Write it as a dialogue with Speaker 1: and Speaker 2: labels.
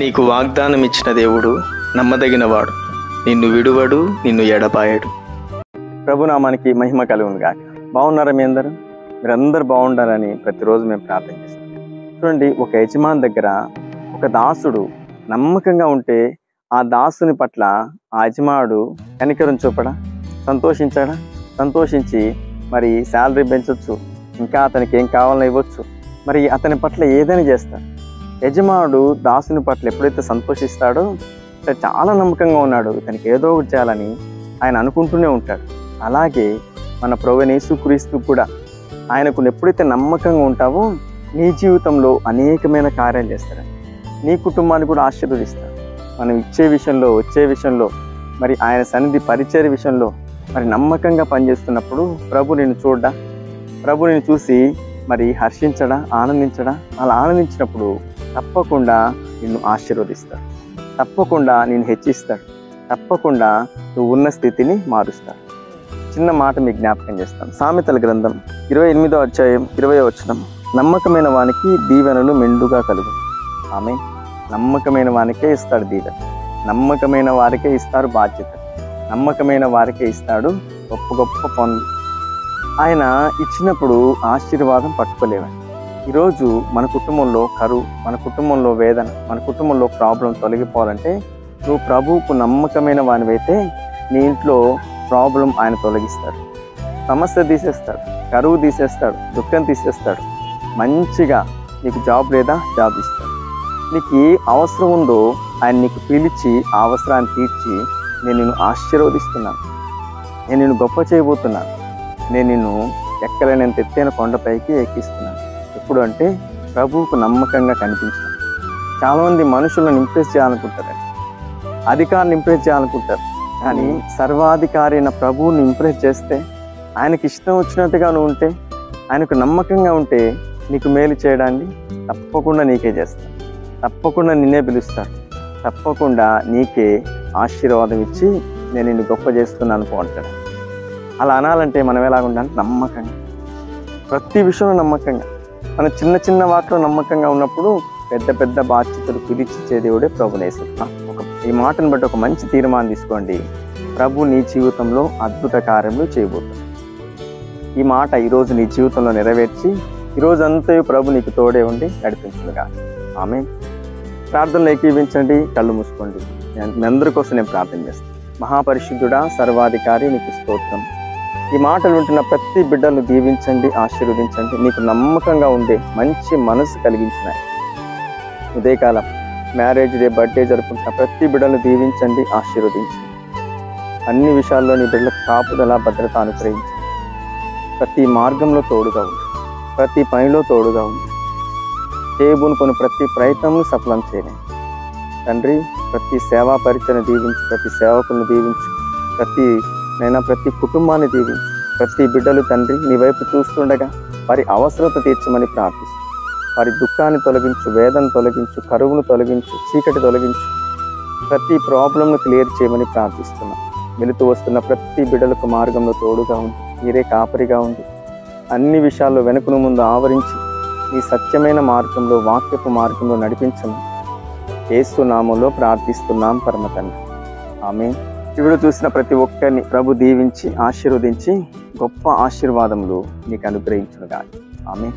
Speaker 1: నీకు వాగ్దానం ఇచ్చిన దేవుడు నమ్మదగినవాడు, నిన్ను విడువడు, నిన్ను ఎడబాయడు. ప్రభునామానికి మహిమ కలుగును గాక. బాగున్నారా మీ అందరూ? మీరందరూ బాగుండాలని ప్రతిరోజు మేము ప్రార్థన చేస్తాం. చూడండి, ఒక యజమాని దగ్గర ఒక దాసుడు నమ్మకంగా ఉంటే ఆ దాసుని పట్ల ఆ యజమానుడు కనికరం చూపడా, సంతోషించాడా? సంతోషించి మరి శాలరీ పెంచవచ్చు, ఇంకా అతనికి ఏం కావాలని ఇవ్వచ్చు, మరి అతని పట్ల ఏదైనా చేస్తాడు. యజమానుడు దాసుని పట్ల ఎప్పుడైతే సంతోషిస్తాడో చాలా నమ్మకంగా ఉన్నాడు, ఇతనికి ఏదో ఒకటి చేయాలని ఆయన అనుకుంటూనే ఉంటాడు. అలాగే మన ప్రభువైన యేసుక్రీస్తు కూడా ఆయనకు ఎప్పుడైతే నమ్మకంగా ఉంటావో నీ జీవితంలో అనేకమైన కార్యాలు చేస్తాడు. నీ కుటుంబాన్ని కూడా ఆశీర్వదిస్తాడు. మనం ఇచ్చే విషయంలో, వచ్చే విషయంలో, మరి ఆయన సన్నిధి పరిచర్య విషయంలో మరి నమ్మకంగా పనిచేస్తున్నప్పుడు ప్రభు నిన్ను చూడ్డా, ప్రభు నిన్ను చూసి మరి హర్షించడా, ఆనందించడా? అలా ఆనందించినప్పుడు తప్పకుండా నిన్ను ఆశీర్వదిస్తాడు, తప్పకుండా నిన్ను హెచ్చిస్తాడు, తప్పకుండా నువ్వు ఉన్న స్థితిని మారుస్తాడు. చిన్న మాట మీకు జ్ఞాపకం చేస్తాను. సామెతల గ్రంథం 28వ అధ్యాయం 20వ వచనం, నమ్మకమైన వానికి దీవెనలు మెండుగా కలుగు. ఆమె నమ్మకమైన వానికే ఇస్తాడు దీవెన, నమ్మకమైన వారికే ఇస్తారు బాధ్యత, నమ్మకమైన వారికే ఇస్తాడు గొప్ప గొప్ప పనులు. ఆయన ఇచ్చినప్పుడు ఆశీర్వాదం పట్టుకోలేవండి. ఈరోజు మన కుటుంబంలో కరువు, మన కుటుంబంలో వేదన, మన కుటుంబంలో ప్రాబ్లం తొలగిపోవాలంటే నువ్వు ప్రభువుకు నమ్మకమైన వానివైతే నీ ఇంట్లో ప్రాబ్లం ఆయన తొలగిస్తాడు, సమస్య తీసేస్తాడు, కరువు తీసేస్తాడు, దుఃఖం తీసేస్తాడు. మంచిగా నీకు జాబ్ లేదా జాబ్ ఇస్తాడు. నీకు ఏ అవసరం ఉందో ఆయన నీకు పిలిచి ఆ అవసరాన్ని తీర్చి, నేను నిన్ను ఆశీర్వదిస్తున్నాను, నేను నిన్ను గొప్ప చేయబోతున్నాను, నేను నిన్ను ఎక్కలేనంత ఎత్తైన కొండపైకి ఎక్కిస్తున్నాను. ఎప్పుడు అంటే ప్రభువుకు నమ్మకంగా కనిపించాను. చాలామంది మనుషులను ఇంప్రెస్ చేయాలనుకుంటారండి, అధికారులను ఇంప్రెస్ చేయాలనుకుంటారు. కానీ సర్వాధికారి అయిన ప్రభువుని ఇంప్రెస్ చేస్తే, ఆయనకి ఇష్టం వచ్చినట్టుగా నువ్వు ఉంటే, ఆయనకు నమ్మకంగా ఉంటే నీకు మేలు చేయడాన్ని తప్పకుండా నీకే చేస్తాడు, తప్పకుండా నిన్నే పిలుస్తాడు, తప్పకుండా నీకే ఆశీర్వాదం ఇచ్చి నేను నిన్ను గొప్ప చేస్తున్నాను అంటాడు. అలా అనాలంటే మనం ఎలాగ ఉండాలి? నమ్మకంగా, ప్రతి విషయంలో నమ్మకంగా. మనం చిన్న చిన్న వాటిలో నమ్మకంగా ఉన్నప్పుడు పెద్ద పెద్ద బాధ్యతలు పిలిచిచ్చే దేవుడే ప్రభువుని యేసుక్రీస్తు. ఈ మాటను బట్టి ఒక మంచి తీర్మానం తీసుకోండి, ప్రభు నీ జీవితంలో అద్భుత కార్యములు చేయబోతున్నాడు. ఈ మాట ఈరోజు నీ జీవితంలో నెరవేర్చి ఈరోజంతా ప్రభు నీకు తోడే ఉండి నడిపించునుగా. ఆమేన్. ప్రార్థనలు ఏకీవించండి, కళ్ళు మూసుకోండి. మీ అందరి కోసం నేను ప్రార్థన చేస్తాను. మహాపరిశుద్ధుడా, సర్వాధికారి, నీకు స్తోత్రం. ఈ మాటలు వింటున్న ప్రతి బిడ్డలను దీవించండి, ఆశీర్వదించండి. నీకు నమ్మకంగా ఉండే మంచి మనసు కలిగించినాయి. ఉదయకాలం మ్యారేజ్ డే, బర్త్డే జరుపుకుంటున్న ప్రతి బిడ్డలను దీవించండి, ఆశీర్వదించండి. అన్ని విషయాల్లో నీ బిడ్డలకు కాపుదల, భద్రత అనుగ్రహించండి. ప్రతి మార్గంలో తోడుగా ఉంది, ప్రతి పనిలో తోడుగా ఉంది. చేయబూనుకొని ప్రతి ప్రయత్నం సఫలం చేయలేదు తండ్రి. ప్రతి సేవా పరిచయను దీవించు, ప్రతి సేవకులను దీవించు, ప్రతి కుటుంబాన్ని దీవించు. ప్రతి బిడ్డలు తండ్రి నీ వైపు చూస్తుండగా వారి అవసరత తీర్చమని ప్రార్థిస్తూ, వారి దుఃఖాన్ని తొలగించు, వేదన తొలగించు, కరువును తొలగించు, చీకటి తొలగించు. ప్రతి ప్రాబ్లంను క్లియర్ చేయమని ప్రార్థిస్తున్నాం. వెళుతూ వస్తున్న ప్రతి బిడ్డలకు మార్గంలో తోడుగా ఉంది, మీరే కాపరిగా ఉంది. అన్ని విషయాల్లో వెనుకను ముందు ఆవరించి ఈ సత్యమైన మార్గంలో, వాక్యపు మార్గంలో నడిపించమని యేసు నామములో ప్రార్థిస్తున్నాం పరమ తండ్రి. ఆమేన్. ఇప్పుడు చూసిన ప్రతి ఒక్కరిని ప్రభు దీవించి ఆశీర్వదించి గొప్ప ఆశీర్వాదములు నీకు అనుగ్రహించునుగాక. ఆమేన్.